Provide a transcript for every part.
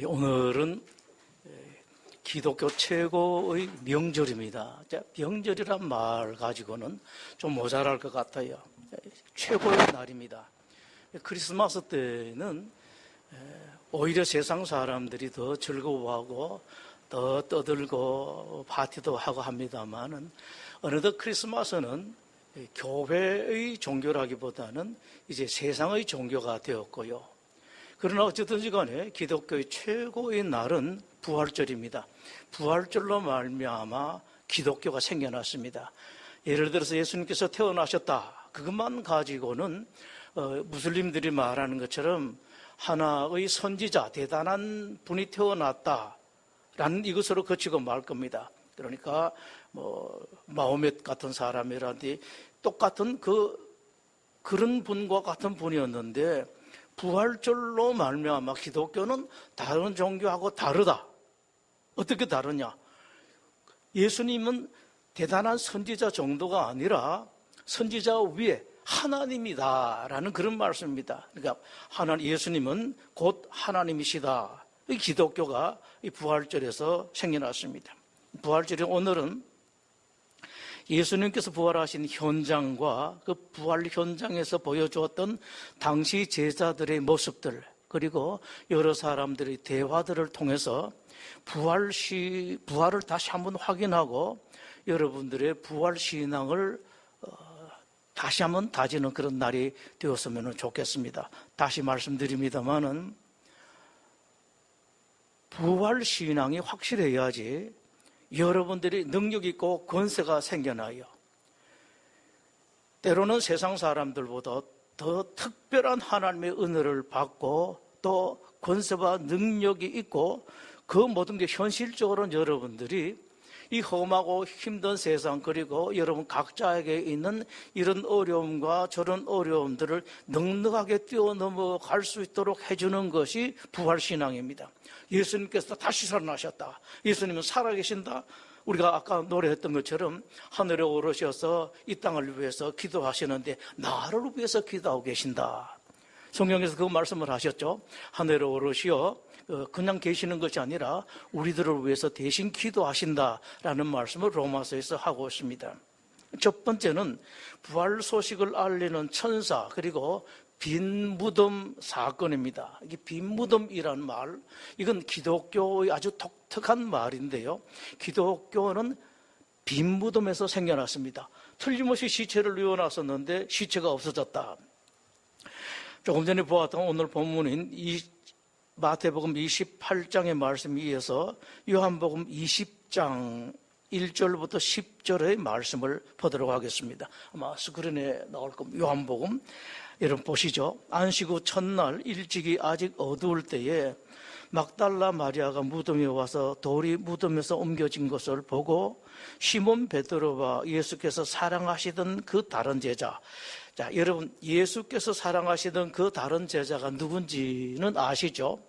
오늘은 기독교 최고의 명절입니다. 명절이란 말 가지고는 좀 모자랄 것 같아요. 최고의 날입니다. 크리스마스 때는 오히려 세상 사람들이 더 즐거워하고 더 떠들고 파티도 하고 합니다만은 어느덧 크리스마스는 교회의 종교라기보다는 이제 세상의 종교가 되었고요. 그러나 어쨌든지 간에 기독교의 최고의 날은 부활절입니다. 부활절로 말미암아 기독교가 생겨났습니다. 예를 들어서 예수님께서 태어나셨다. 그것만 가지고는 무슬림들이 말하는 것처럼 하나의 선지자, 대단한 분이 태어났다라는 이것으로 그치고 말 겁니다. 그러니까 마호멧 같은 사람이라든지 똑같은 그런 분과 같은 분이었는데 부활절로 말미암아 기독교는 다른 종교하고 다르다. 어떻게 다르냐? 예수님은 대단한 선지자 정도가 아니라 선지자 위에 하나님이다라는 그런 말씀입니다. 그러니까 예수님은 곧 하나님이시다. 이 기독교가 이 부활절에서 생겨났습니다. 부활절이 오늘은 예수님께서 부활하신 현장과 그 부활 현장에서 보여주었던 당시 제자들의 모습들, 그리고 여러 사람들의 대화들을 통해서 부활을 다시 한번 확인하고 여러분들의 부활 신앙을 다시 한번 다지는 그런 날이 되었으면 좋겠습니다. 다시 말씀드립니다만은 부활 신앙이 확실해야지 여러분들이 능력 있고 권세가 생겨나요. 때로는 세상 사람들보다 더 특별한 하나님의 은혜를 받고 또 권세와 능력이 있고 그 모든 게 현실적으로 여러분들이 이 험하고 힘든 세상, 그리고 여러분 각자에게 있는 이런 어려움과 저런 어려움들을 넉넉하게 뛰어넘어갈 수 있도록 해주는 것이 부활신앙입니다. 예수님께서 다시 살아나셨다. 예수님은 살아계신다. 우리가 아까 노래했던 것처럼 하늘에 오르셔서 이 땅을 위해서 기도하시는데 나를 위해서 기도하고 계신다. 성경에서 그 말씀을 하셨죠. 하늘에 오르시어 그냥 계시는 것이 아니라 우리들을 위해서 대신 기도하신다라는 말씀을 로마서에서 하고 있습니다. 첫 번째는 부활 소식을 알리는 천사, 그리고 빈 무덤 사건입니다. 이게 빈 무덤이란 말, 이건 기독교의 아주 독특한 말인데요. 기독교는 빈 무덤에서 생겨났습니다. 틀림없이 시체를 뉘어놨었는데 시체가 없어졌다. 조금 전에 보았던 오늘 본문인 마태복음 28장의 말씀에 의해서 요한복음 20장 1절부터 10절의 말씀을 보도록 하겠습니다. 아마 스크린에 나올 겁니다. 요한복음 여러분 보시죠. 안식 후 첫날 일찍이 아직 어두울 때에 막달라 마리아가 무덤에 와서 돌이 무덤에서 옮겨진 것을 보고 시몬 베드로와 예수께서 사랑하시던 그 다른 제자, 자, 여러분 예수께서 사랑하시던 그 다른 제자가 누군지는 아시죠?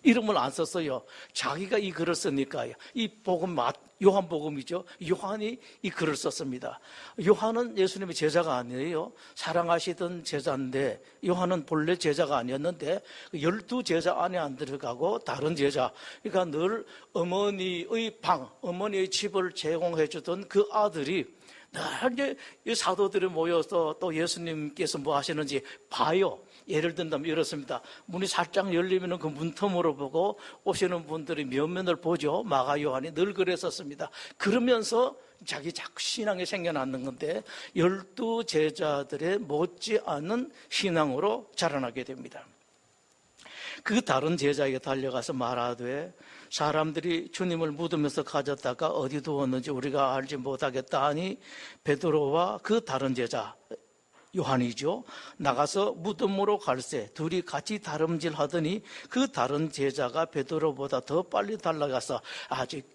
이름을 안 썼어요. 자기가 이 글을 쓰니까요. 이 복음 요한복음이죠. 요한이 이 글을 썼습니다. 요한은 예수님의 제자가 아니에요. 사랑하시던 제자인데 요한은 본래 제자가 아니었는데 12제자 안에 안 들어가고 다른 제자, 그러니까 늘 어머니의 방, 어머니의 집을 제공해 주던 그 아들이 늘 이제 사도들이 모여서 또 예수님께서 뭐 하시는지 봐요. 예를 든다면 이렇습니다. 문이 살짝 열리면 그 문틈으로 보고 오시는 분들이 면면을 보죠. 마가 요한이 늘 그랬었습니다. 그러면서 자기 신앙이 생겨나는 건데 12제자들의 못지않은 신앙으로 자라나게 됩니다. 그 다른 제자에게 달려가서 말하되 사람들이 주님을 무덤에서 가졌다가 어디 두었는지 우리가 알지 못하겠다 하니 베드로와 그 다른 제자 요한이죠. 나가서 무덤으로 갈새 둘이 같이 다름질하더니 그 다른 제자가 베드로보다 더 빨리 달려가서 아직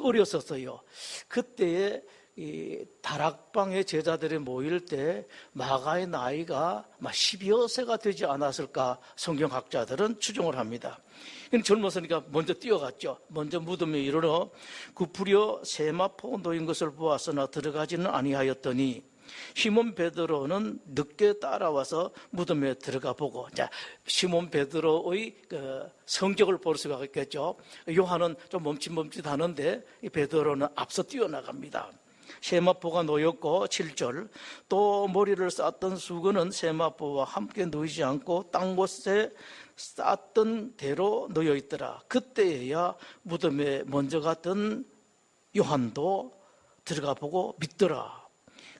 어렸었어요. 그때에 이 다락방의 제자들이 모일 때 마가의 나이가 10여 세가 되지 않았을까 성경학자들은 추정을 합니다. 젊었으니까 먼저 뛰어갔죠. 먼저 무덤에 이르러 굽으려 세마포 놓인 것을 보았으나 들어가지는 아니하였더니 시몬 베드로는 늦게 따라와서 무덤에 들어가 보고, 자, 시몬 베드로의 성격을 볼 수가 있겠죠. 요한은 좀 멈칫멈칫하는데 이 베드로는 앞서 뛰어나갑니다. 세마포가 놓였고 7절, 또 머리를 쌓았던 수건은 세마포와 함께 놓이지 않고 딴 곳에 쌓았던 대로 놓여 있더라. 그때야 무덤에 먼저 갔던 요한도 들어가 보고 믿더라.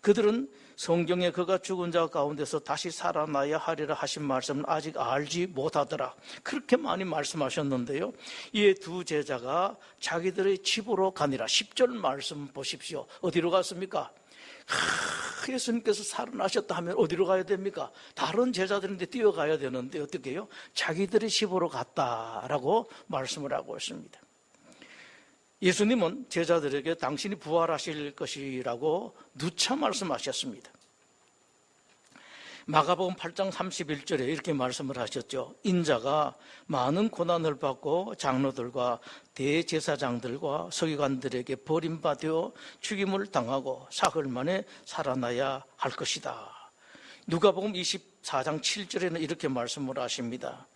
그들은 성경에 그가 죽은 자 가운데서 다시 살아나야 하리라 하신 말씀을 아직 알지 못하더라. 그렇게 많이 말씀하셨는데요, 이 두 제자가 자기들의 집으로 가니라. 10절 말씀 보십시오. 어디로 갔습니까? 예수님께서 살아나셨다 하면 어디로 가야 됩니까? 다른 제자들인데 뛰어가야 되는데 어떻게 해요? 자기들의 집으로 갔다라고 말씀을 하고 있습니다. 예수님은 제자들에게 당신이 부활하실 것이라고 누차 말씀하셨습니다. 마가복음 8장 31절에 이렇게 말씀을 하셨죠. 인자가 많은 고난을 받고 장로들과 대제사장들과 서기관들에게 버림받아 죽임을 당하고 사흘 만에 살아나야 할 것이다. 누가복음 24장 7절에는 이렇게 말씀을 하십니다.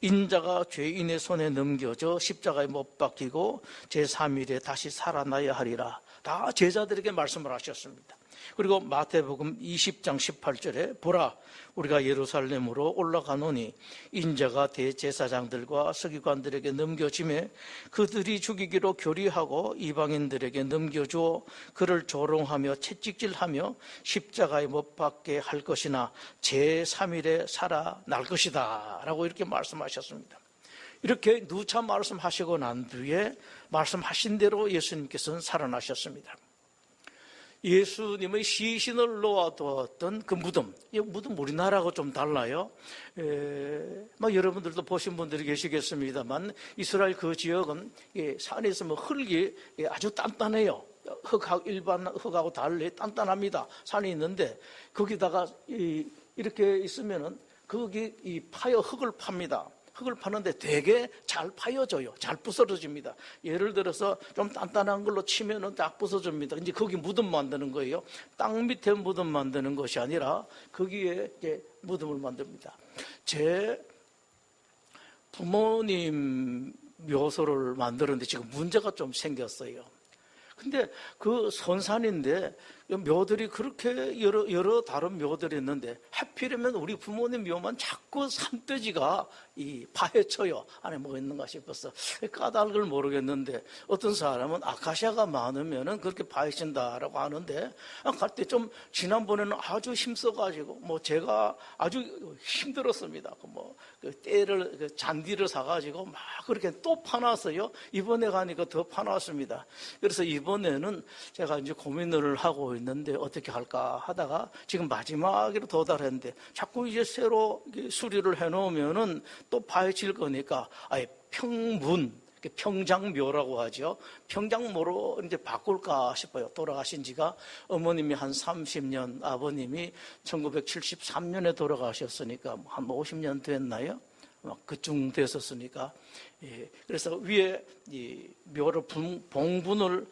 인자가 죄인의 손에 넘겨져 십자가에 못 박히고 제3일에 다시 살아나야 하리라. 다 제자들에게 말씀을 하셨습니다. 그리고 마태복음 20장 18절에 보라, 우리가 예루살렘으로 올라가노니 인자가 대제사장들과 서기관들에게 넘겨짐에 그들이 죽이기로 결의하고 이방인들에게 넘겨주어 그를 조롱하며 채찍질하며 십자가에 못 박게 할 것이나 제3일에 살아날 것이다 라고 이렇게 말씀하셨습니다. 이렇게 누차 말씀하시고 난 뒤에 말씀하신 대로 예수님께서는 살아나셨습니다. 예수님의 시신을 놓아두었던 그 무덤, 이 무덤 우리나라하고 좀 달라요. 여러분들도 보신 분들이 계시겠습니다만 이스라엘 그 지역은 산에 있으면 흙이 아주 단단해요. 일반 흙하고 달리 단단합니다. 산이 있는데 거기다가 이렇게 있으면은 거기 파여 흙을 팝니다. 흙을 파는데 되게 잘 파여져요. 잘 부서져집니다. 예를 들어서 좀 단단한 걸로 치면은 딱 부서집니다. 이제 거기 무덤 만드는 거예요. 땅 밑에 무덤 만드는 것이 아니라 거기에 이제 무덤을 만듭니다. 제 부모님 묘소를 만드는데 지금 문제가 좀 생겼어요. 근데 그 선산인데 묘들이 그렇게 여러 다른 묘들이 있는데 하필이면 우리 부모님 묘만 자꾸 산돼지가 파헤쳐요. 안에 뭐가 있는가 싶어서 까닭을 모르겠는데 어떤 사람은 아카시아가 많으면은 그렇게 파헤친다라고 하는데 갈 때 좀 지난번에는 아주 힘써가지고 제가 아주 힘들었습니다. 잔디를 사가지고 막 그렇게 또 파놨어요. 이번에 가니까 더 파놨습니다. 그래서 이번에는 제가 이제 고민을 하고 있는데 어떻게 할까 하다가 지금 마지막으로 도달했는데 자꾸 이제 새로 수리를 해놓으면은 또 파헤칠 거니까 아예 평장묘라고 하죠. 평장묘로 이제 바꿀까 싶어요. 돌아가신 지가 어머님이 한 30년, 아버님이 1973년에 돌아가셨으니까 한 50년 됐나요? 그쯤 됐었으니까. 그래서 위에 이 묘를 봉분을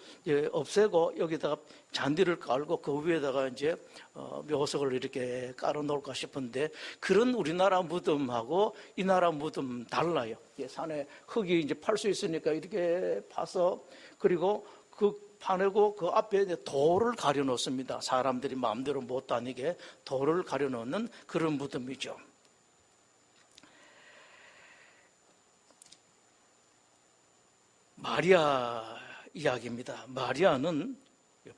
없애고 여기다가 잔디를 깔고 그 위에다가 이제 묘석을 이렇게 깔아 놓을까 싶은데 그런 우리나라 무덤하고 이 나라 무덤 달라요. 산에 흙이 이제 팔 수 있으니까 이렇게 파서 그리고 파내고 그 앞에 돌을 가려 놓습니다. 사람들이 마음대로 못 다니게 돌을 가려 놓는 그런 무덤이죠. 마리아 이야기입니다. 마리아는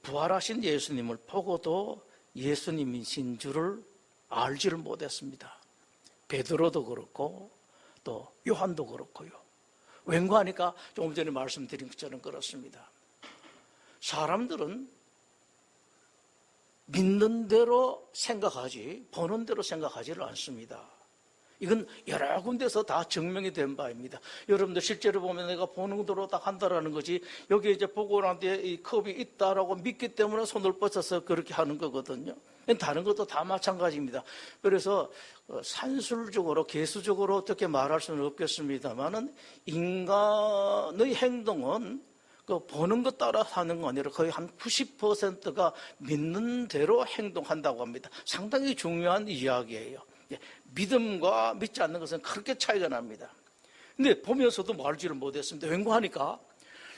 부활하신 예수님을 보고도 예수님이신 줄을 알지를 못했습니다. 베드로도 그렇고 또 요한도 그렇고요. 왠가 하니까 조금 전에 말씀드린 것처럼 그렇습니다. 사람들은 믿는 대로 생각하지 보는 대로 생각하지를 않습니다. 이건 여러 군데서 다 증명이 된 바입니다. 여러분들 실제로 보면 내가 보는 대로 딱 한다라는 거지 여기 이제 보고 난 뒤에 이 컵이 있다라고 믿기 때문에 손을 뻗어서 그렇게 하는 거거든요. 다른 것도 다 마찬가지입니다. 그래서 산술적으로 개수적으로 어떻게 말할 수는 없겠습니다만은 인간의 행동은 그 보는 것 따라 사는 거 아니라 거의 한 90%가 믿는 대로 행동한다고 합니다. 상당히 중요한 이야기예요. 믿음과 믿지 않는 것은 그렇게 차이가 납니다. 근데 보면서도 말지를 못했습니다. 왠고하니까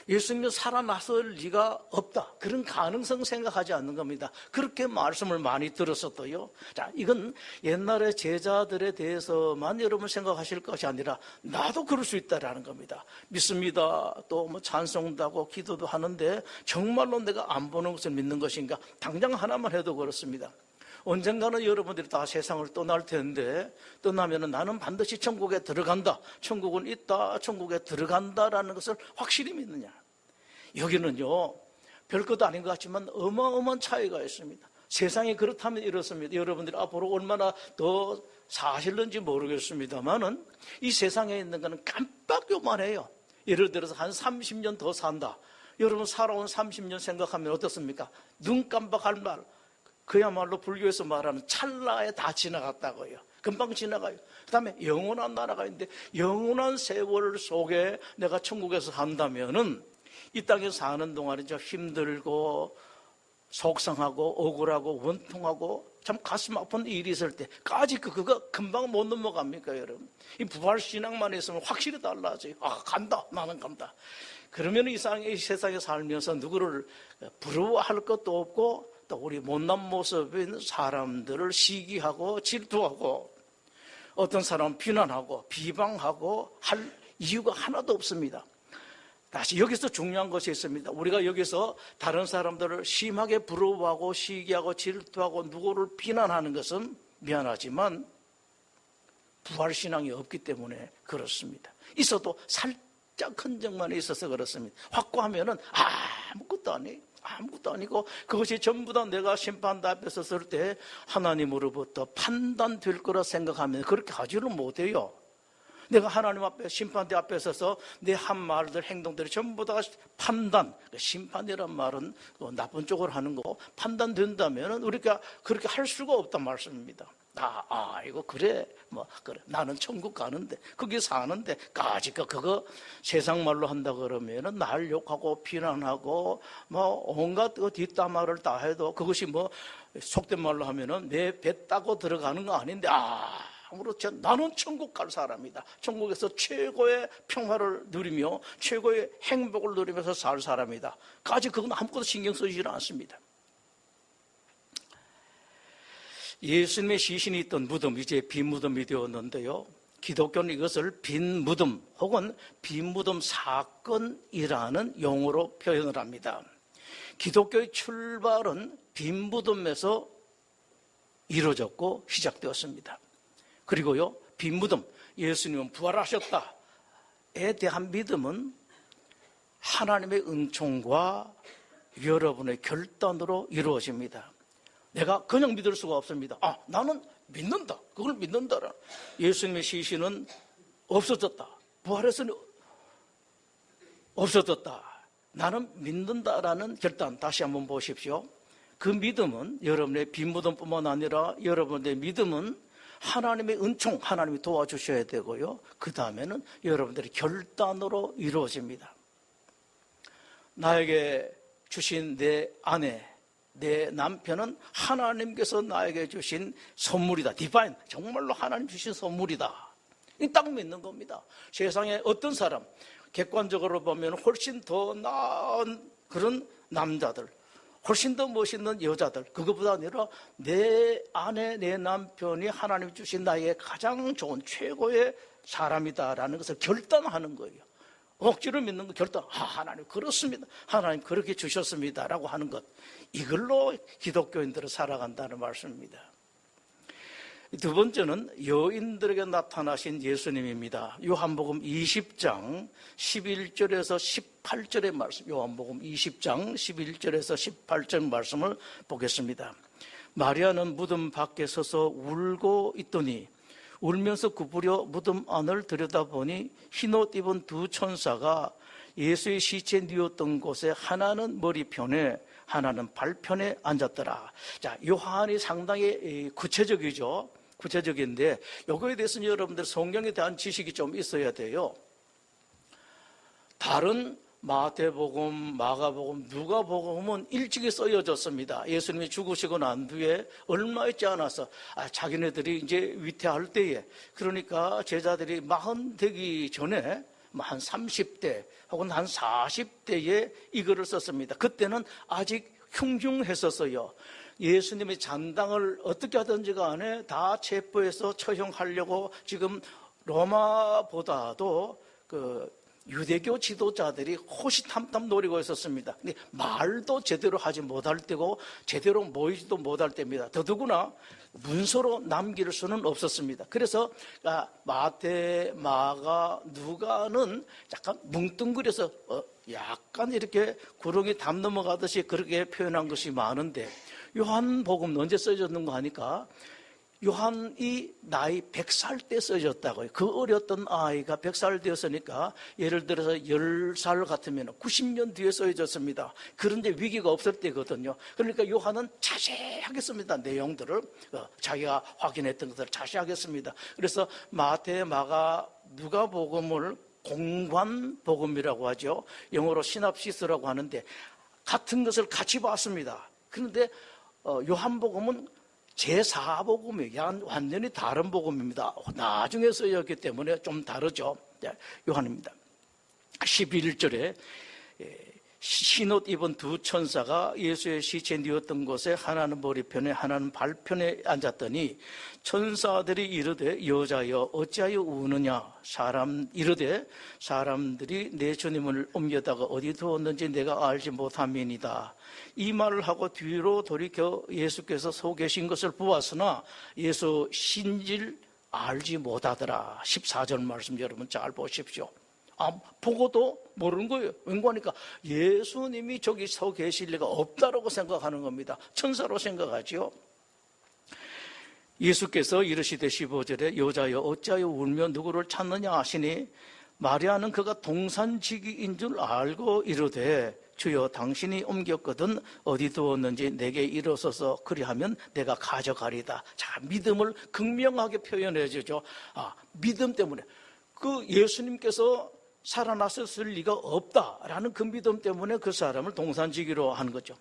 예수님이 살아났을 리가 없다. 그런 가능성 생각하지 않는 겁니다. 그렇게 말씀을 많이 들었었고요. 자, 이건 옛날에 제자들에 대해서만 여러분 생각하실 것이 아니라 나도 그럴 수 있다라는 겁니다. 믿습니다. 또 뭐 찬송도 하고 기도도 하는데 정말로 내가 안 보는 것을 믿는 것인가? 당장 하나만 해도 그렇습니다. 언젠가는 여러분들이 다 세상을 떠날 텐데 떠나면은 나는 반드시 천국에 들어간다. 천국은 있다. 천국에 들어간다라는 것을 확실히 믿느냐? 여기는요, 별것도 아닌 것 같지만 어마어마한 차이가 있습니다. 세상이 그렇다면 이렇습니다. 여러분들이 앞으로 얼마나 더 사실는지 모르겠습니다만은 이 세상에 있는 거는 깜빡 요만해요. 예를 들어서 한 30년 더 산다. 여러분 살아온 30년 생각하면 어떻습니까? 눈 깜빡할 말. 그야말로 불교에서 말하는 찰나에 다 지나갔다고요. 금방 지나가요. 그 다음에 영원한 나라가 있는데 영원한 세월 속에 내가 천국에서 산다면은 이 땅에서 사는 동안에 좀 힘들고 속상하고 억울하고 원통하고 참 가슴 아픈 일이 있을 때까지 그거 금방 못 넘어갑니까, 여러분? 이 부활신앙만 있으면 확실히 달라져요. 아, 간다. 나는 간다. 그러면 이 세상에 살면서 누구를 부러워할 것도 없고 또 우리 못난 모습인 사람들을 시기하고 질투하고 어떤 사람은 비난하고 비방하고 할 이유가 하나도 없습니다. 다시 여기서 중요한 것이 있습니다. 우리가 여기서 다른 사람들을 심하게 부러워하고 시기하고 질투하고 누구를 비난하는 것은 미안하지만 부활신앙이 없기 때문에 그렇습니다. 있어도 살짝 흔적만 있어서 그렇습니다. 확고하면은 아무것도 아니고 그것이 전부 다 내가 심판대 앞에 섰을 때 하나님으로부터 판단될 거라 생각하면 그렇게 하지를 못해요. 내가 하나님 앞에 심판대 앞에 서서 내 한 말들 행동들이 전부 다 판단, 심판이란 말은 나쁜 쪽으로 하는 거 판단된다면 우리가 그렇게 할 수가 없단 말씀입니다. 이거 그래 나는 천국 가는데 거기 사는데 까짓 그거 세상 말로 한다 그러면은 날 욕하고 비난하고 온갖 뒷담화를 다 해도 그것이 속된 말로 하면은 내 배 따고 들어가는 거 아닌데 아무렇지 나는 천국 갈 사람이다. 천국에서 최고의 평화를 누리며 최고의 행복을 누리면서 살 사람이다. 까짓 그건 아무것도 신경 쓰지 않습니다. 예수님의 시신이 있던 무덤, 이제 빈 무덤이 되었는데요. 기독교는 이것을 빈 무덤 혹은 빈 무덤 사건이라는 용어로 표현을 합니다. 기독교의 출발은 빈 무덤에서 이루어졌고 시작되었습니다. 그리고요, 빈 무덤, 예수님은 부활하셨다에 대한 믿음은 하나님의 은총과 여러분의 결단으로 이루어집니다. 내가 그냥 믿을 수가 없습니다. 나는 믿는다. 그걸 믿는다. 예수님의 시신은 없어졌다. 부활해서는 없어졌다. 나는 믿는다라는 결단. 다시 한번 보십시오. 그 믿음은 여러분의 빈 무덤뿐만 아니라 여러분의 믿음은 하나님의 은총, 하나님이 도와주셔야 되고요. 그 다음에는 여러분들의 결단으로 이루어집니다. 나에게 주신 내 아내, 내 남편은 하나님께서 나에게 주신 선물이다. 디바인, 정말로 하나님 주신 선물이다. 이 딱 믿는 겁니다. 세상에 어떤 사람, 객관적으로 보면 훨씬 더 나은 그런 남자들, 훨씬 더 멋있는 여자들, 그것보다 아니라 내 아내, 내 남편이 하나님 주신 나에게 가장 좋은 최고의 사람이다라는 것을 결단하는 거예요. 억지로 믿는 거 결단. 하나님 그렇습니다. 하나님 그렇게 주셨습니다라고 하는 것. 이걸로 기독교인들은 살아간다는 말씀입니다. 두 번째는 여인들에게 나타나신 예수님입니다. 요한복음 20장 11절에서 18절의 말씀, 요한복음 20장 11절에서 18절 말씀을 보겠습니다. 마리아는 무덤 밖에 서서 울고 있더니 울면서 구부려 무덤 안을 들여다보니 흰옷 입은 두 천사가 예수의 시체 뉘었던 곳에 하나는 머리편에 하나는 발편에 앉았더라. 자, 요한이 상당히 구체적이죠. 구체적인데 요거에 대해서는 여러분들 성경에 대한 지식이 좀 있어야 돼요. 다른 마태복음, 마가복음, 누가복음은 일찍이 쓰여졌습니다. 예수님이 죽으시고 난 뒤에 얼마 있지 않아서 자기네들이 이제 위태할 때에, 그러니까 제자들이 40 되기 전에 한 30대 혹은 한 40대에 이거를 썼습니다. 그때는 아직 흉흉했었어요. 예수님의 잔당을 어떻게 하든지 간에 다 체포해서 처형하려고 지금 로마보다도 유대교 지도자들이 호시탐탐 노리고 있었습니다. 근데 말도 제대로 하지 못할 때고 제대로 모이지도 못할 때입니다. 더더구나 문서로 남길 수는 없었습니다. 그래서 마태, 마가, 누가는 약간 뭉뚱그려서 약간 이렇게 구렁이 담 넘어가듯이 그렇게 표현한 것이 많은데, 요한복음은 언제 써졌는가 하니까 요한이 나이 100살 때 써졌다고요. 그 어렸던 아이가 100살 되었으니까 예를 들어서 10살 같으면 90년 뒤에 써졌습니다. 그런 데 위기가 없을 때거든요. 그러니까 요한은 자세하게 씁니다. 내용들을 자기가 확인했던 것들을 자세하게 씁니다. 그래서 마태, 마가, 누가복음을 공관복음이라고 하죠. 영어로 시납시스라고 하는데 같은 것을 같이 봤습니다. 그런데 요한복음은 제4복음이에요. 완전히 다른 복음입니다. 나중에 쓰였기 때문에 좀 다르죠. 요한입니다. 11절에 신옷 입은 두 천사가 예수의 시체 뉘었던 곳에 하나는 머리편에 하나는 발편에 앉았더니 천사들이 이르되 여자여 어찌하여 우느냐. 이르되 사람들이 내 주님을 옮겨다가 어디 두었는지 내가 알지 못함이니이다. 이 말을 하고 뒤로 돌이켜 예수께서 서 계신 것을 보았으나 예수 신질 알지 못하더라. 14절 말씀 여러분 잘 보십시오. 보고도 모르는 거예요. 왠가하니까 예수님이 저기 서 계실 리가 없다라고 생각하는 겁니다. 천사로 생각하죠. 예수께서 이르시되 15절에 여자여 어찌하여 울며 누구를 찾느냐 하시니 마리아는 그가 동산지기인 줄 알고 이르되 주여 당신이 옮겼거든 어디 두었는지 내게 일어서서 그리하면 내가 가져가리다. 자, 믿음을 극명하게 표현해 주죠. 믿음 때문에 예수님께서 살아났을 리가 없다라는 그 믿음 때문에 그 사람을 동산지기로 하는 거죠.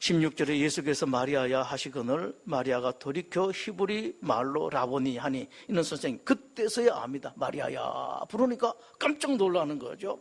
16절에 예수께서 마리아야 하시거늘 마리아가 돌이켜 히브리 말로 라보니 하니 이는 선생님 그때서야 압니다. 마리아야 부르니까 깜짝 놀라는 거죠.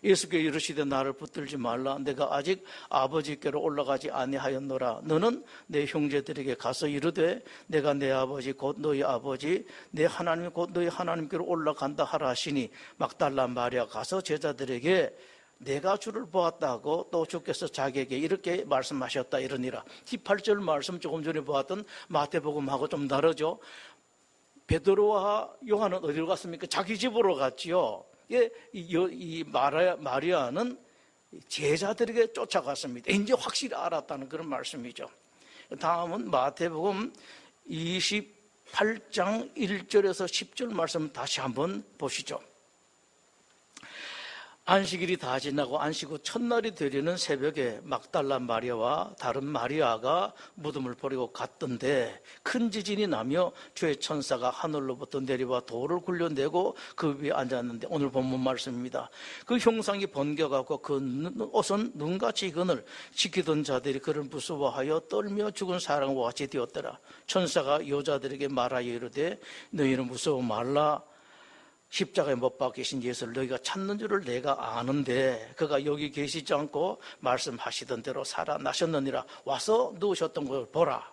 예수께 이르시되 나를 붙들지 말라. 내가 아직 아버지께로 올라가지 아니하였노라. 너는 내 형제들에게 가서 이르되 내가 내 아버지 곧 너희 아버지 내 하나님 곧 너희 하나님께로 올라간다 하라 하시니 막달라 마리아 가서 제자들에게 내가 주를 보았다고 또 주께서 자기에게 이렇게 말씀하셨다 이러니라. 18절 말씀 조금 전에 보았던 마태복음하고 좀 다르죠. 베드로와 요한은 어디로 갔습니까? 자기 집으로 갔지요. 이 마리아는 제자들에게 쫓아갔습니다. 이제 확실히 알았다는 그런 말씀이죠. 다음은 마태복음 28장 1절에서 10절 말씀 다시 한번 보시죠. 안식일이 다 지나고 안식 후 첫날이 되려는 새벽에 막달라 마리아와 다른 마리아가 무덤을 버리고 갔던데 큰 지진이 나며 주의 천사가 하늘로부터 내려와 돌을 굴려내고 그 위에 앉았는데 오늘 본문 말씀입니다. 그 형상이 번겨가고 그 옷은 눈같이 익은을 지키던 자들이 그를 무서워하여 떨며 죽은 사람과 같이 되었더라. 천사가 여자들에게 말하여 이르되 너희는 무서워 말라. 십자가에 못 박히신 예수를 너희가 찾는 줄을 내가 아는데 그가 여기 계시지 않고 말씀하시던 대로 살아나셨느니라. 와서 누우셨던 걸 보라.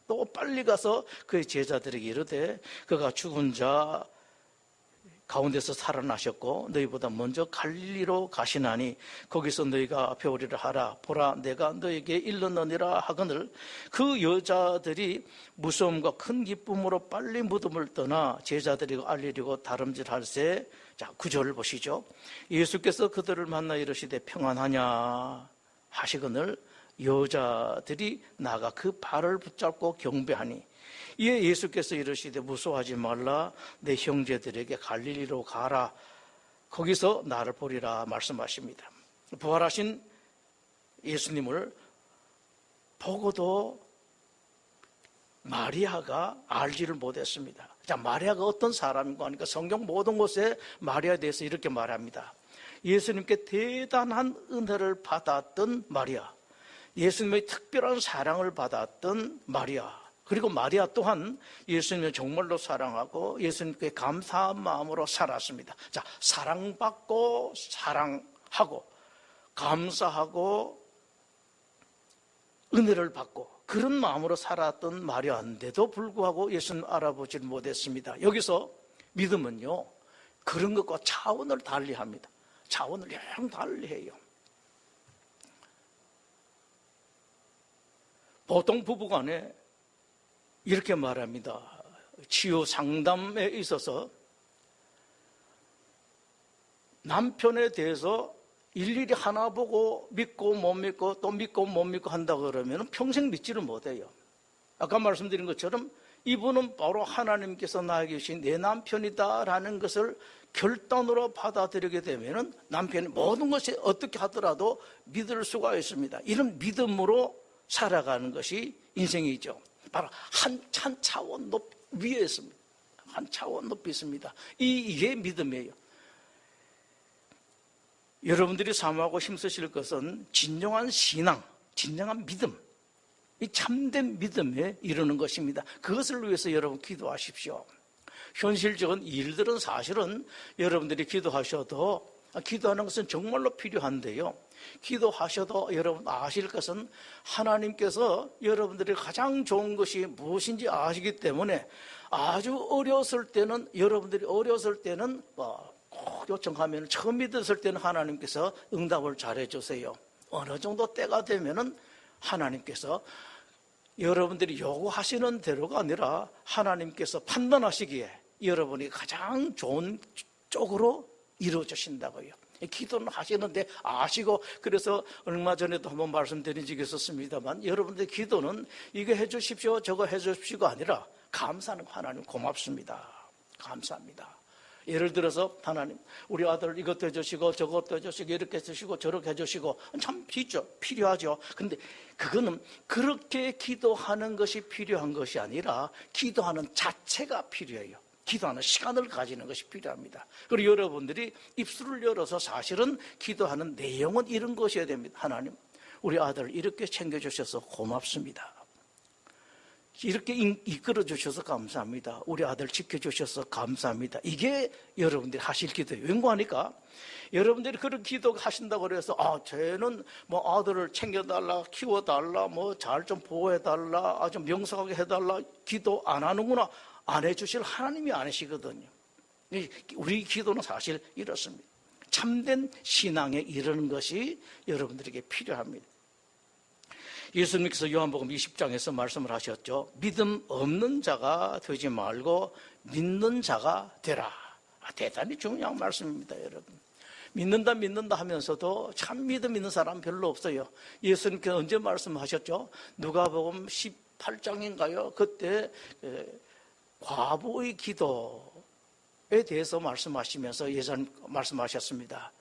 또 빨리 가서 그의 제자들에게 이르되 그가 죽은 자 가운데서 살아나셨고 너희보다 먼저 갈릴리로 가시나니 거기서 너희가 배우리라 하라. 보라 내가 너희에게 일렀느니라 하거늘 그 여자들이 무서움과 큰 기쁨으로 빨리 무덤을 떠나 제자들이 알리려고 다름질할새. 자, 9절을 보시죠. 예수께서 그들을 만나 이르시되 평안하냐 하시거늘 여자들이 나가 그 발을 붙잡고 경배하니 이에 예수께서 이르시되 무서워하지 말라. 내 형제들에게 갈릴리로 가라. 거기서 나를 보리라 말씀하십니다. 부활하신 예수님을 보고도 마리아가 알지를 못했습니다. 자, 마리아가 어떤 사람인가 하니까 성경 모든 곳에 마리아에 대해서 이렇게 말합니다. 예수님께 대단한 은혜를 받았던 마리아, 예수님의 특별한 사랑을 받았던 마리아, 그리고 마리아 또한 예수님을 정말로 사랑하고 예수님께 감사한 마음으로 살았습니다. 자, 사랑받고 사랑하고 감사하고 은혜를 받고 그런 마음으로 살았던 마리아인데도 불구하고 예수님 알아보질 못했습니다. 여기서 믿음은요, 그런 것과 차원을 달리합니다. 차원을 영 달리해요. 보통 부부간에 이렇게 말합니다. 치유 상담에 있어서 남편에 대해서 일일이 하나 보고 믿고 못 믿고 또 믿고 못 믿고 한다 그러면 평생 믿지를 못해요. 아까 말씀드린 것처럼 이분은 바로 하나님께서 나에게 주신 내 남편이다라는 것을 결단으로 받아들이게 되면 남편이 모든 것이 어떻게 하더라도 믿을 수가 있습니다. 이런 믿음으로 살아가는 것이 인생이죠. 바로 한 차원 위에 있습니다. 한 차원 높이 있습니다. 이게 믿음이에요. 여러분들이 사모하고 힘쓰실 것은 진정한 신앙, 진정한 믿음, 이 참된 믿음에 이르는 것입니다. 그것을 위해서 여러분 기도하십시오. 현실적인 일들은 사실은 여러분들이 기도하는 것은 정말로 필요한데요, 기도하셔도 여러분 아실 것은 하나님께서 여러분들이 가장 좋은 것이 무엇인지 아시기 때문에 아주 어렸을 때는, 여러분들이 어렸을 때는 꼭 요청하면 처음 믿었을 때는 하나님께서 응답을 잘해 주세요. 어느 정도 때가 되면은 하나님께서 여러분들이 요구하시는 대로가 아니라 하나님께서 판단하시기에 여러분이 가장 좋은 쪽으로 이루어주신다고요. 기도는 하시는데 아시고, 그래서 얼마 전에도 한번 말씀드린 적이 있었습니다만, 여러분들 기도는 이거 해주십시오 저거 해주십시오가 아니라 감사하는 하나님 고맙습니다, 감사합니다. 예를 들어서 하나님 우리 아들 이것도 해주시고 저것도 해주시고 이렇게 해주시고 저렇게 해주시고 참 필요하죠. 그런데 그거는 그렇게 기도하는 것이 필요한 것이 아니라 기도하는 자체가 필요해요. 기도하는 시간을 가지는 것이 필요합니다. 그리고 여러분들이 입술을 열어서 사실은 기도하는 내용은 이런 것이어야 됩니다. 하나님 우리 아들 이렇게 챙겨주셔서 고맙습니다. 이렇게 이끌어 주셔서 감사합니다. 우리 아들 지켜주셔서 감사합니다. 이게 여러분들이 하실 기도예요. 왠고하니까 여러분들이 그런 기도 하신다고 그래서 쟤는 뭐 아들을 챙겨달라, 키워달라, 뭐 잘 좀 보호해달라, 아주 명석하게 해달라 기도 안 하는구나. 안 해주실 하나님이 아니시거든요. 우리 기도는 사실 이렇습니다. 참된 신앙에 이르는 것이 여러분들에게 필요합니다. 예수님께서 요한복음 20장에서 말씀을 하셨죠. 믿음 없는 자가 되지 말고 믿는 자가 되라. 대단히 중요한 말씀입니다, 여러분. 믿는다 하면서도 참 믿음 있는 사람 별로 없어요. 예수님께서 언제 말씀하셨죠? 누가복음 18장인가요? 그때 과부의 기도에 대해서 말씀하시면서 예전 말씀하셨습니다.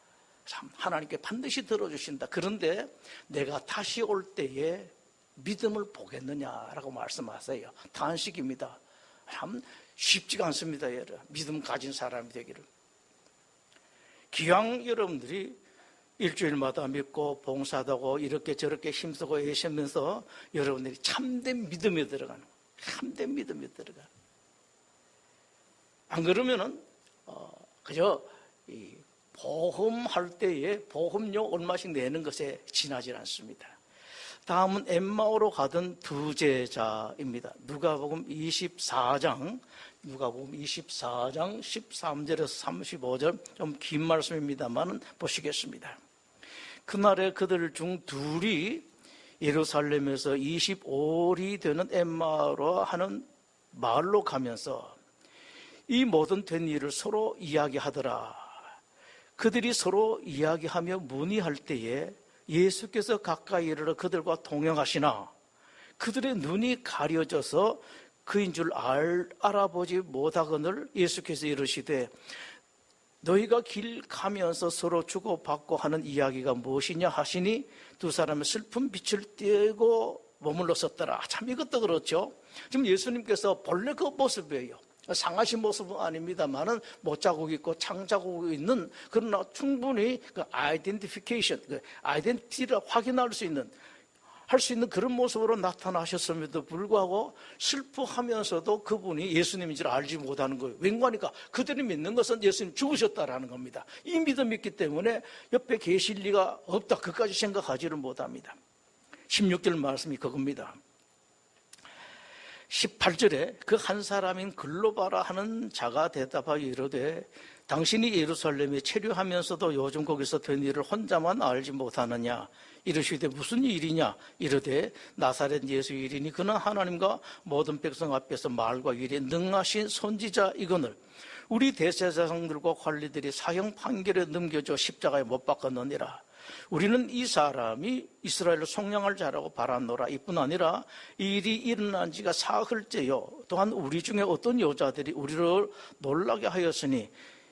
참 하나님께 반드시 들어주신다. 그런데 내가 다시 올 때에 믿음을 보겠느냐라고 말씀하세요. 단식입니다. 참 쉽지가 않습니다, 여러분. 믿음 가진 사람이 되기를. 기왕 여러분들이 일주일마다 믿고 봉사도 하고 이렇게 저렇게 힘쓰고 애쓰면서 여러분들이 참된 믿음에 들어가는 거예요. 참된 믿음에 들어가는. 안 그러면은 그저 이 보험할 때에 보험료 얼마씩 내는 것에 지나질 않습니다. 다음은 엠마오로 가던 두 제자입니다. 누가복음 24장 13절에서 35절, 좀 긴 말씀입니다만 보시겠습니다. 그날에 그들 중 둘이 예루살렘에서 25里 되는 엠마오로 하는 마을로 가면서 이 모든 된 일을 서로 이야기하더라. 그들이 서로 이야기하며 문의할 때에 예수께서 가까이 이르러 그들과 동행하시나 그들의 눈이 가려져서 그인 줄 알아보지 못하거늘 예수께서 이르시되 너희가 길 가면서 서로 주고받고 하는 이야기가 무엇이냐 하시니 두 사람은 슬픈 빛을 띠고 머물러 섰더라. 참 이것도 그렇죠. 지금 예수님께서 본래 그 모습이에요. 상하신 모습은 아닙니다만은 못 자국 있고 창자국 있는, 그러나 충분히 그 아이덴티피케이션, 그 아이덴티티를 확인할 수 있는, 할 수 있는 그런 모습으로 나타나셨음에도 불구하고 슬퍼하면서도 그분이 예수님인 줄 알지 못하는 거예요. 왠가니까 그들이 믿는 것은 예수님 죽으셨다라는 겁니다. 이 믿음이 있기 때문에 옆에 계실 리가 없다, 그까지 생각하지를 못합니다. 16절 말씀이 그겁니다. 18절에 그 한 사람인 글로바라 하는 자가 대답하여 이르되 당신이 예루살렘에 체류하면서도 요즘 거기서 된 일을 혼자만 알지 못하느냐. 이르시되 무슨 일이냐. 이르되 나사렛 예수 일이니 그는 하나님과 모든 백성 앞에서 말과 일에 능하신 선지자이거늘 우리 대제사장들과 관리들이 사형 판결에 넘겨져 십자가에 못 박았느니라. 우리는 이 사람이 이스라엘로 속량할 자라고 바라노라. 이뿐 아니라 이 일이 일어난 지가 사흘째요. 또한 우리 중에 어떤 여자들이 우리를 놀라게 하였으니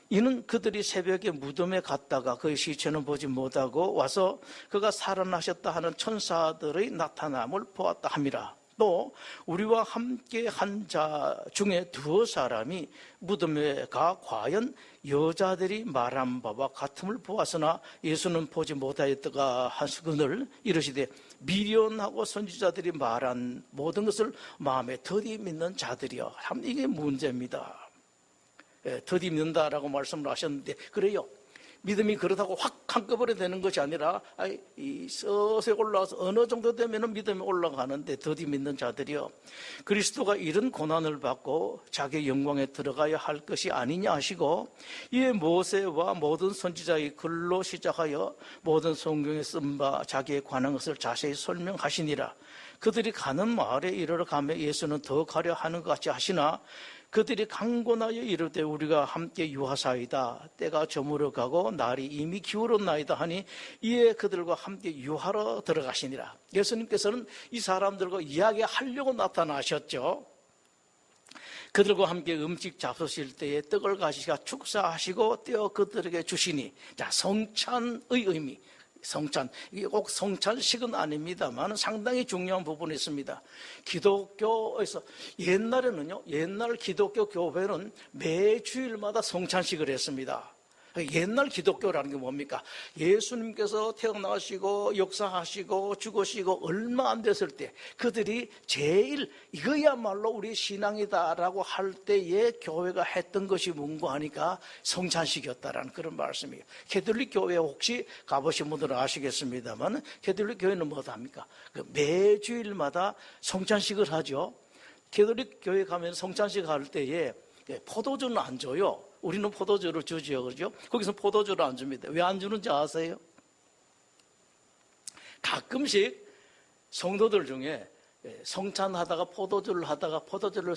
이는 그들이 새벽에 무덤에 갔다가 그의 시체는 보지 못하고 와서 그가 살아나셨다 하는 천사들의 나타남을 보았다 함이라. 또 우리와 함께 한 자 중에 두어 사람이 무덤에 가 과연 여자들이 말한 바와 같음을 보았으나 예수는 보지 못하였다가 하시거늘 이르시되 미련하고 선지자들이 말한 모든 것을 마음에 더디 믿는 자들이여. 이게 문제입니다. 더디 믿는다라고 말씀을 하셨는데, 그래요. 믿음이 그렇다고 확 한꺼번에 되는 것이 아니라 서서히 올라와서 어느 정도 되면 믿음이 올라가는데, 더디 믿는 자들이요, 그리스도가 이런 고난을 받고 자기 영광에 들어가야 할 것이 아니냐 하시고, 이에 모세와 모든 선지자의 글로 시작하여 모든 성경에 쓴 바 자기에 관한 것을 자세히 설명하시니라. 그들이 가는 마을에 이르러 가며 예수는 더 가려 하는 것 같이 하시나 그들이 강권하여 이르되 우리가 함께 유하사이다. 때가 저물어 가고 날이 이미 기울었나이다 하니 이에 그들과 함께 유하러 들어가시니라. 예수님께서는 이 사람들과 이야기하려고 나타나셨죠. 그들과 함께 음식 잡수실 때에 떡을 가시가 축사하시고 떼어 그들에게 주시니, 자, 성찬의 의미. 성찬, 이게 꼭 성찬식은 아닙니다만 상당히 중요한 부분이 있습니다. 기독교에서 옛날에는요, 옛날 기독교 교회는 매 주일마다 성찬식을 했습니다. 옛날 기독교라는 게 뭡니까? 예수님께서 태어나시고 역사하시고 죽으시고 얼마 안 됐을 때 그들이 제일 이거야말로 우리 신앙이다라고 할 때에 교회가 했던 것이 뭔가 하니까 성찬식이었다라는 그런 말씀이에요. 캐톨릭 교회 혹시 가보신 분들은 아시겠습니다만 캐톨릭 교회는 뭐 합니까? 매주일마다 성찬식을 하죠. 캐톨릭 교회 가면 성찬식 할 때에 포도주는 안 줘요. 우리는 포도주를 주지요, 그렇죠? 거기서 포도주를 안 줍니다. 왜 안 주는지 아세요? 가끔씩 성도들 중에 성찬하다가 포도주를 하다가 포도주를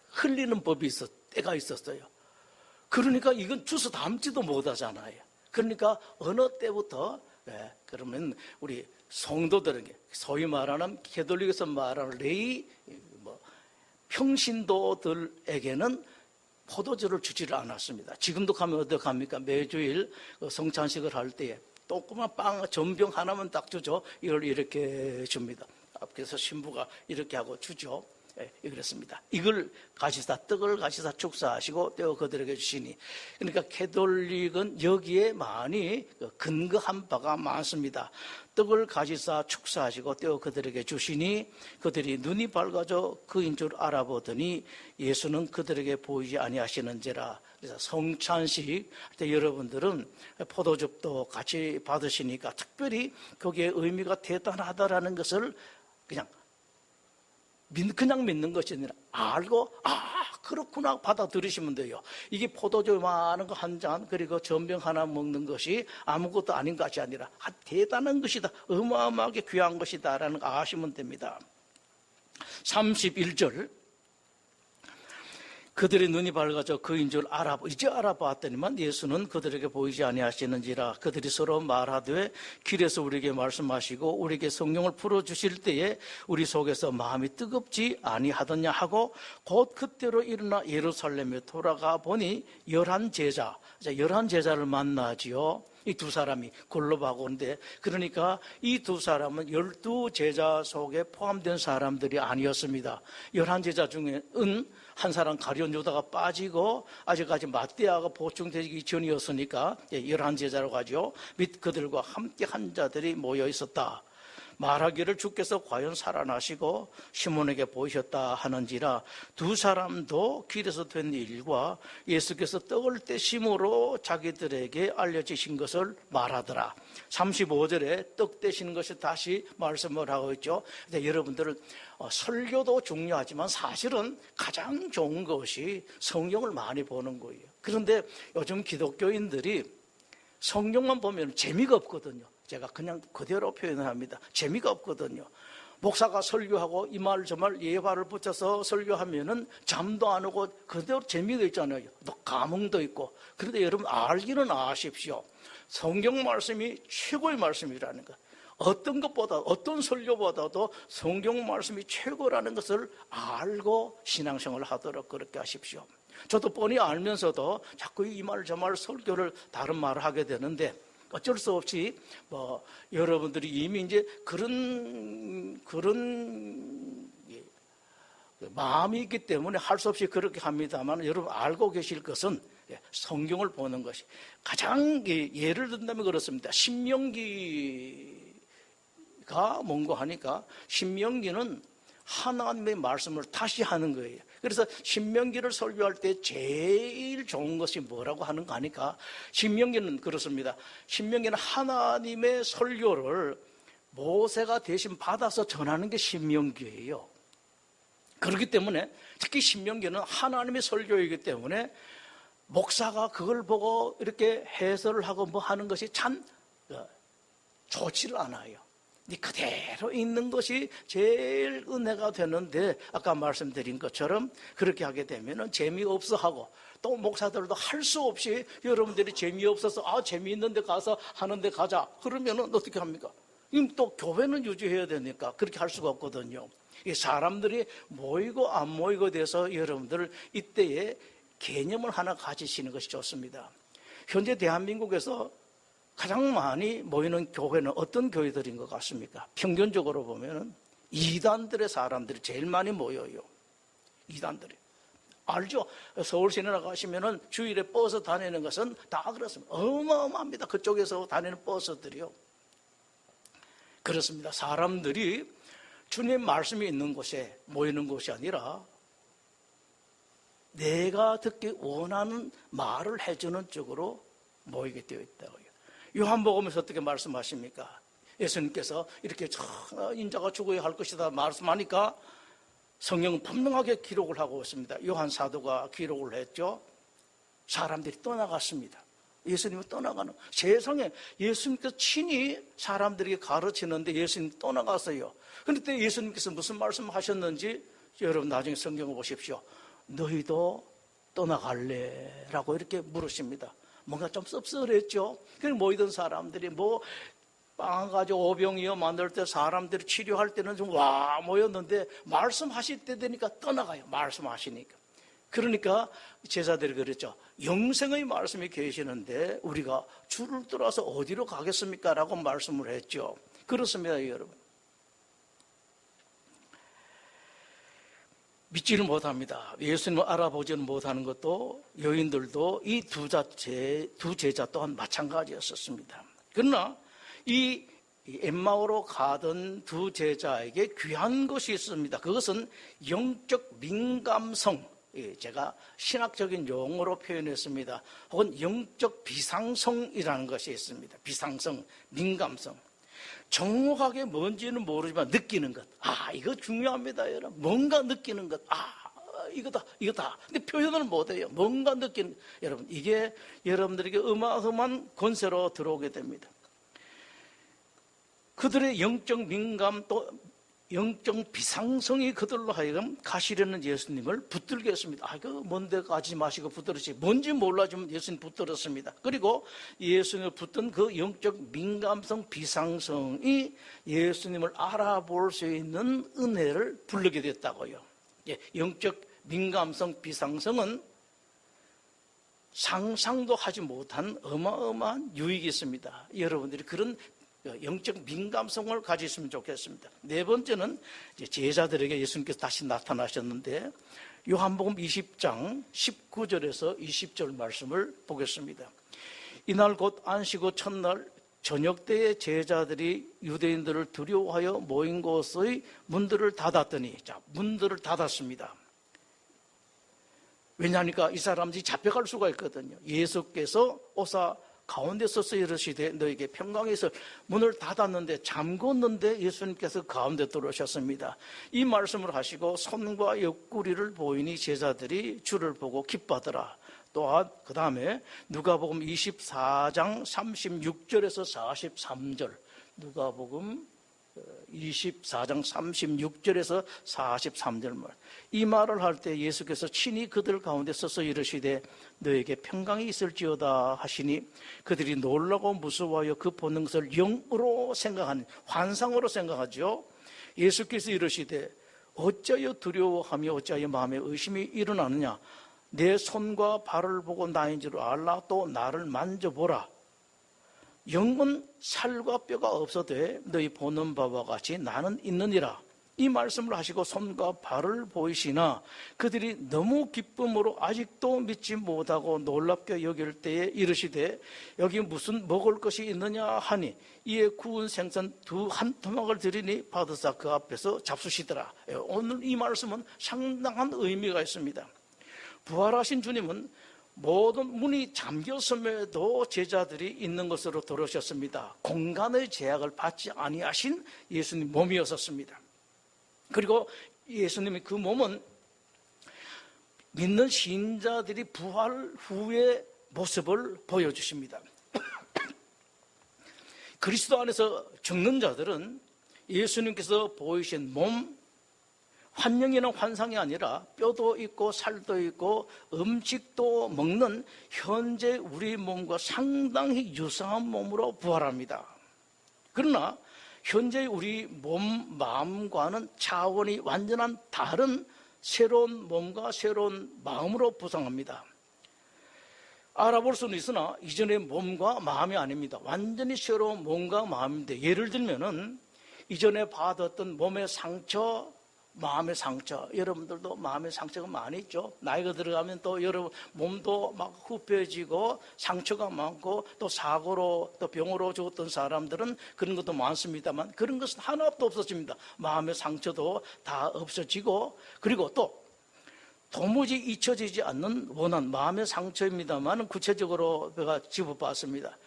흘리는 법이 때가 있었어요. 그러니까 이건 주워 담지도 못하잖아요. 그러니까 어느 때부터 그러면 우리 성도들에게, 소위 말하는 캐톨릭에서 말하는 레이 평신도들에게는 포도주를 주지를 않았습니다. 지금도 가면 어떻게 합니까? 매주일 성찬식을 할 때에 조그만 빵 전병 하나만 딱 주죠. 이걸 이렇게 줍니다. 앞에서 신부가 이렇게 하고 주죠. 그렇습니다. 이걸 가시사, 떡을 가시사 축사하시고 떼어 그들에게 주시니, 그러니까 캐톨릭은 여기에 많이 근거한 바가 많습니다. 떡을 가시사 축사하시고 떼어 그들에게 주시니 그들이 눈이 밝아져 그인 줄 알아보더니 예수는 그들에게 보이지 아니하시는지라. 그래서 성찬식 때 여러분들은 포도즙도 같이 받으시니까 특별히 거기에 의미가 대단하다라는 것을 그냥 믿는 것이 아니라 알고, 그렇구나 받아들이시면 돼요. 이게 포도주 많은 거 한 잔, 그리고 전병 하나 먹는 것이 아무것도 아닌 것이 아니라 대단한 것이다, 어마어마하게 귀한 것이다 라는 거 아시면 됩니다. 31절, 그들의 눈이 밝아져 그인 줄 이제 알아봤더니만 예수는 그들에게 보이지 아니하시는지라. 그들이 서로 말하되 길에서 우리에게 말씀하시고 우리에게 성령을 풀어주실 때에 우리 속에서 마음이 뜨겁지 아니하더냐 하고 곧 그때로 일어나 예루살렘에 돌아가 보니 11제자를 만나지요. 이 두 사람이 골로바고 오는데, 그러니까 이 두 사람은 12제자 속에 포함된 사람들이 아니었습니다. 11제자 중에는 한 사람 가룟유다가 빠지고 아직까지 마띠아가 보충되기 전이었으니까 11제자라고 하죠. 및 그들과 함께 한 자들이 모여 있었다. 말하기를 주께서 과연 살아나시고 시몬에게 보이셨다 하는지라 두 사람도 길에서 된 일과 예수께서 떡을 떼심으로 자기들에게 알려지신 것을 말하더라. 35절에 떡 떼시는 것이 다시 말씀을 하고 있죠. 여러분들은 설교도 중요하지만 사실은 가장 좋은 것이 성경을 많이 보는 거예요. 그런데 요즘 기독교인들이 성경만 보면 재미가 없거든요. 제가 그냥 그대로 표현을 합니다. 재미가 없거든요. 목사가 설교하고 이 말 저 말 예화를 붙여서 설교하면은 잠도 안 오고 그대로 재미가 있잖아요. 또 감흥도 있고. 그런데 여러분 알기는 아십시오. 성경 말씀이 최고의 말씀이라는 것. 어떤 것보다 어떤 설교보다도 성경 말씀이 최고라는 것을 알고 신앙생활을 하도록 그렇게 하십시오. 저도 뻔히 알면서도 자꾸 이 말 저 말 설교를 다른 말을 하게 되는데 어쩔 수 없이 여러분들이 이미 이제 그런 마음이 있기 때문에 할 수 없이 그렇게 합니다만 여러분 알고 계실 것은 성경을 보는 것이 가장 예를 든다면 그렇습니다. 신명기가 뭔가 하니까 신명기는 하나님의 말씀을 다시 하는 거예요. 그래서 신명기를 설교할 때 제일 좋은 것이 뭐라고 하는 거 하니까 신명기는 그렇습니다. 신명기는 하나님의 설교를 모세가 대신 받아서 전하는 게 신명기예요. 그렇기 때문에 특히 신명기는 하나님의 설교이기 때문에 목사가 그걸 보고 이렇게 해설을 하고 뭐 하는 것이 참 좋지를 않아요. 그대로 있는 것이 제일 은혜가 되는데 아까 말씀드린 것처럼 그렇게 하게 되면 재미없어 하고 또 목사들도 할 수 없이 여러분들이 재미없어서 재미있는 데 가서 하는데 가자 그러면 어떻게 합니까? 또 교회는 유지해야 되니까 그렇게 할 수가 없거든요. 이 사람들이 모이고 안 모이고 돼서 여러분들 이때에 개념을 하나 가지시는 것이 좋습니다. 현재 대한민국에서 가장 많이 모이는 교회는 어떤 교회들인 것 같습니까? 평균적으로 보면 이단들의 사람들이 제일 많이 모여요. 이단들이. 알죠? 서울 시내 나가시면 주일에 버스 다니는 것은 다 그렇습니다. 어마어마합니다. 그쪽에서 다니는 버스들이요. 그렇습니다. 사람들이 주님 말씀이 있는 곳에 모이는 곳이 아니라 내가 듣기 원하는 말을 해주는 쪽으로 모이게 되어 있다고요. 요한복음에서 어떻게 말씀하십니까? 예수님께서 이렇게 인자가 죽어야 할 것이다 말씀하니까 성경은 분명하게 기록을 하고 있습니다. 요한 사도가 기록을 했죠. 사람들이 떠나갔습니다. 예수님이 떠나가는 세상에 예수님께서 친히 사람들에게 가르치는데 예수님 떠나갔어요. 그런데 예수님께서 무슨 말씀하셨는지 여러분 나중에 성경을 보십시오. 너희도 떠나갈래? 라고 이렇게 물으십니다. 뭔가 좀 씁쓸했죠. 그래서 모이던 사람들이 빵 가지고 오병이어 만들 때 사람들이 치료할 때는 좀 와 모였는데 말씀하실 때 되니까 떠나가요. 말씀하시니까. 그러니까 제자들이 그랬죠. 영생의 말씀이 계시는데 우리가 줄을 들어서 어디로 가겠습니까? 라고 말씀을 했죠. 그렇습니다, 여러분. 믿지를 못합니다. 예수님을 알아보지는 못하는 것도 여인들도 이 두 제자 또한 마찬가지였었습니다. 그러나 이 엠마오로 가던 두 제자에게 귀한 것이 있습니다. 그것은 영적 민감성, 제가 신학적인 용어로 표현했습니다. 혹은 영적 비상성이라는 것이 있습니다. 비상성, 민감성. 정확하게 뭔지는 모르지만 느끼는 것. 이거 중요합니다, 여러분. 뭔가 느끼는 것. 이거다. 근데 표현을 못해요. 뭔가 느끼는. 여러분, 이게 여러분들에게 어마어마한 권세로 들어오게 됩니다. 그들의 영적 민감 또 영적 비상성이 그들로 하여금 가시려는 예수님을 붙들게 했습니다. 뭔데 가지 마시고 붙들었지. 뭔지 몰라지만 예수님 붙들었습니다. 그리고 예수님을 붙든 그 영적 민감성, 비상성이 예수님을 알아볼 수 있는 은혜를 부르게 됐다고요. 영적 민감성, 비상성은 상상도 하지 못한 어마어마한 유익이 있습니다. 여러분들이 그런 영적 민감성을 가지셨으면 좋겠습니다. 네 번째는 제자들에게 예수님께서 다시 나타나셨는데 요한복음 20장 19절에서 20절 말씀을 보겠습니다. 이날 곧 안식 후 첫날 저녁 때에 제자들이 유대인들을 두려워하여 모인 곳의 문들을 닫았더니, 문들을 닫았습니다. 왜냐하니까 이 사람들이 잡혀갈 수가 있거든요. 예수께서 오사 가운데 서서 이르시되 너에게 평강이 있어. 문을 닫았는데 잠궜는데 예수님께서 가운데 들어오셨습니다. 이 말씀을 하시고 손과 옆구리를 보이니 제자들이 주를 보고 기뻐하더라. 또한 그 다음에 누가복음 24장 36절에서 43절, 누가복음 24장 36절에서 43절 말, 이 말을 할 때 예수께서 친히 그들 가운데 서서 이르시되 너에게 평강이 있을지어다 하시니 그들이 놀라고 무서워하여 그 보는 것을 영으로 생각하는, 환상으로 생각하죠. 예수께서 이르시되 어찌하여 두려워하며 어찌하여 마음에 의심이 일어나느냐. 내 손과 발을 보고 나인 줄 알라. 또 나를 만져보라. 영은 살과 뼈가 없어도 너희 보는 바와 같이 나는 있느니라. 이 말씀을 하시고 손과 발을 보이시나 그들이 너무 기쁨으로 아직도 믿지 못하고 놀랍게 여길 때에 이르시되 여기 무슨 먹을 것이 있느냐 하니 이에 구운 생선 한 토막을 드리니 받으사 그 앞에서 잡수시더라. 오늘 이 말씀은 상당한 의미가 있습니다. 부활하신 주님은 모든 문이 잠겼음에도 제자들이 있는 것으로 들어오셨습니다. 공간의 제약을 받지 아니하신 예수님 몸이었었습니다. 그리고 예수님의 그 몸은 믿는 신자들이 부활 후의 모습을 보여주십니다. 그리스도 안에서 죽는 자들은 예수님께서 보이신 몸, 환영이나 환상이 아니라 뼈도 있고 살도 있고 음식도 먹는 현재 우리 몸과 상당히 유사한 몸으로 부활합니다. 그러나 현재 우리 몸, 마음과는 차원이 완전한 다른 새로운 몸과 새로운 마음으로 부상합니다. 알아볼 수는 있으나 이전의 몸과 마음이 아닙니다. 완전히 새로운 몸과 마음인데, 예를 들면은 이전에 받았던 몸의 상처, 마음의 상처, 여러분들도 마음의 상처가 많이 있죠. 나이가 들어가면 또 여러분 몸도 막 후벼지고 상처가 많고 또 사고로 또 병으로 죽었던 사람들은 그런 것도 많습니다만 그런 것은 하나도 없어집니다. 마음의 상처도 다 없어지고, 그리고 또 도무지 잊혀지지 않는 원한, 마음의 상처입니다만 구체적으로 제가 짚어봤습니다.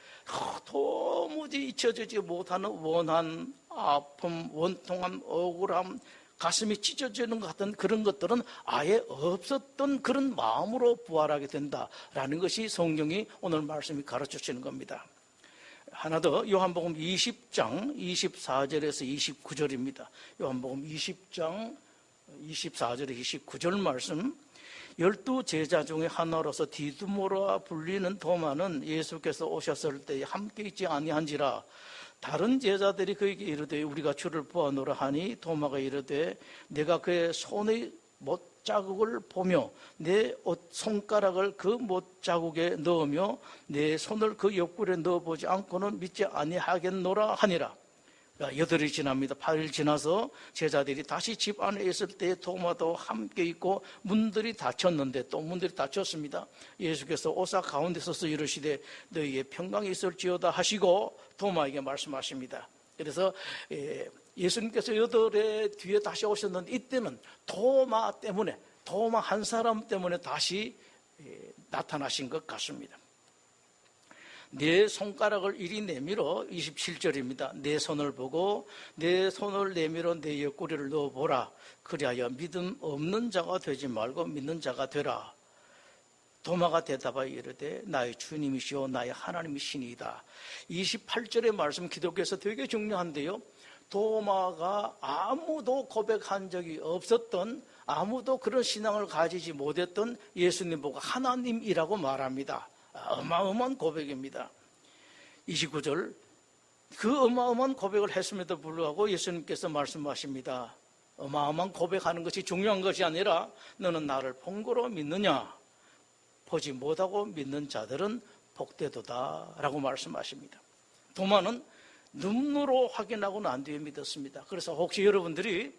도무지 잊혀지지 못하는 원한, 아픔, 원통함, 억울함, 가슴이 찢어지는 것 같은 그런 것들은 아예 없었던 그런 마음으로 부활하게 된다라는 것이 성경이 오늘 말씀이 가르쳐주시는 겁니다. 하나 더, 요한복음 20장 24절에서 29절입니다. 요한복음 20장 24절에 29절 말씀, 12제자 중에 하나로서 디두모라 불리는 도마는 예수께서 오셨을 때 함께 있지 아니한지라. 다른 제자들이 그에게 이르되 우리가 주를 보아노라 하니 도마가 이르되 내가 그의 손의 못자국을 보며 내 손가락을 그 못자국에 넣으며 내 손을 그 옆구리에 넣어보지 않고는 믿지 아니하겠노라 하니라. 8일이 지납니다. 8일 지나서 제자들이 다시 집 안에 있을 때 도마도 함께 있고 문들이 닫혔는데, 또 문들이 닫혔습니다. 예수께서 오사 가운데 서서 이르시되 너희에게 평강이 있을지어다 하시고 도마에게 말씀하십니다. 그래서 예수님께서 8일 뒤에 다시 오셨는데 이때는 도마 때문에, 도마 한 사람 때문에 다시 나타나신 것 같습니다. 내 손가락을 이리 내밀어, 27절입니다. 내 손을 보고 내 손을 내밀어 내 옆구리를 넣어보라. 그리하여 믿음 없는 자가 되지 말고 믿는 자가 되라. 도마가 대답하여 이르되 나의 주님이시오 나의 하나님이시니이다. 28절의 말씀 기독교에서 되게 중요한데요, 도마가 아무도 고백한 적이 없었던, 아무도 그런 신앙을 가지지 못했던 예수님 보고 하나님이라고 말합니다. 어마어마한 고백입니다. 29절, 그 어마어마한 고백을 했음에도 불구하고 예수님께서 말씀하십니다. 어마어마한 고백하는 것이 중요한 것이 아니라 너는 나를 본 거로 믿느냐? 보지 못하고 믿는 자들은 복되도다 라고 말씀하십니다. 도마는 눈으로 확인하고 난 뒤에 믿었습니다. 그래서 혹시 여러분들이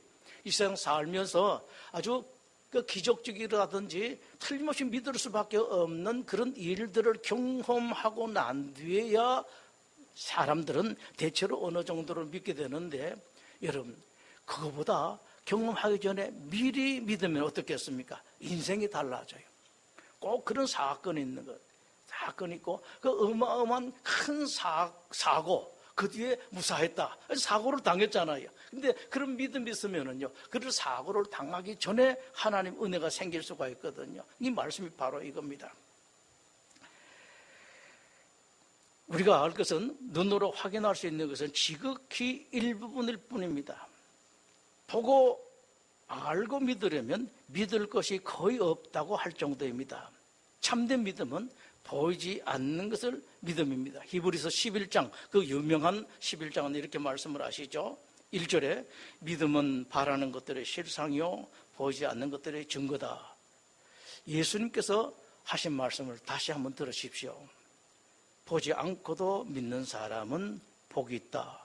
이 세상 살면서 아주 그 기적적이라든지 틀림없이 믿을 수밖에 없는 그런 일들을 경험하고 난 뒤에야 사람들은 대체로 어느 정도로 믿게 되는데, 여러분, 그거보다 경험하기 전에 미리 믿으면 어떻겠습니까? 인생이 달라져요. 꼭 그런 사건이 있는 것. 사건이 있고, 그 어마어마한 큰 사고, 그 뒤에 무사했다. 사고를 당했잖아요. 근데 그런 믿음이 있으면은요, 그런 사고를 당하기 전에 하나님 은혜가 생길 수가 있거든요. 이 말씀이 바로 이겁니다. 우리가 알 것은, 눈으로 확인할 수 있는 것은 지극히 일부분일 뿐입니다. 보고 알고 믿으려면 믿을 것이 거의 없다고 할 정도입니다. 참된 믿음은 보이지 않는 것을 믿음입니다. 히브리서 11장, 그 유명한 11장은 이렇게 말씀을 하시죠. 1절에 믿음은 바라는 것들의 실상이요 보이지 않는 것들의 증거다. 예수님께서 하신 말씀을 다시 한번 들으십시오. 보지 않고도 믿는 사람은 복이 있다.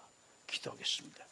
기도하겠습니다.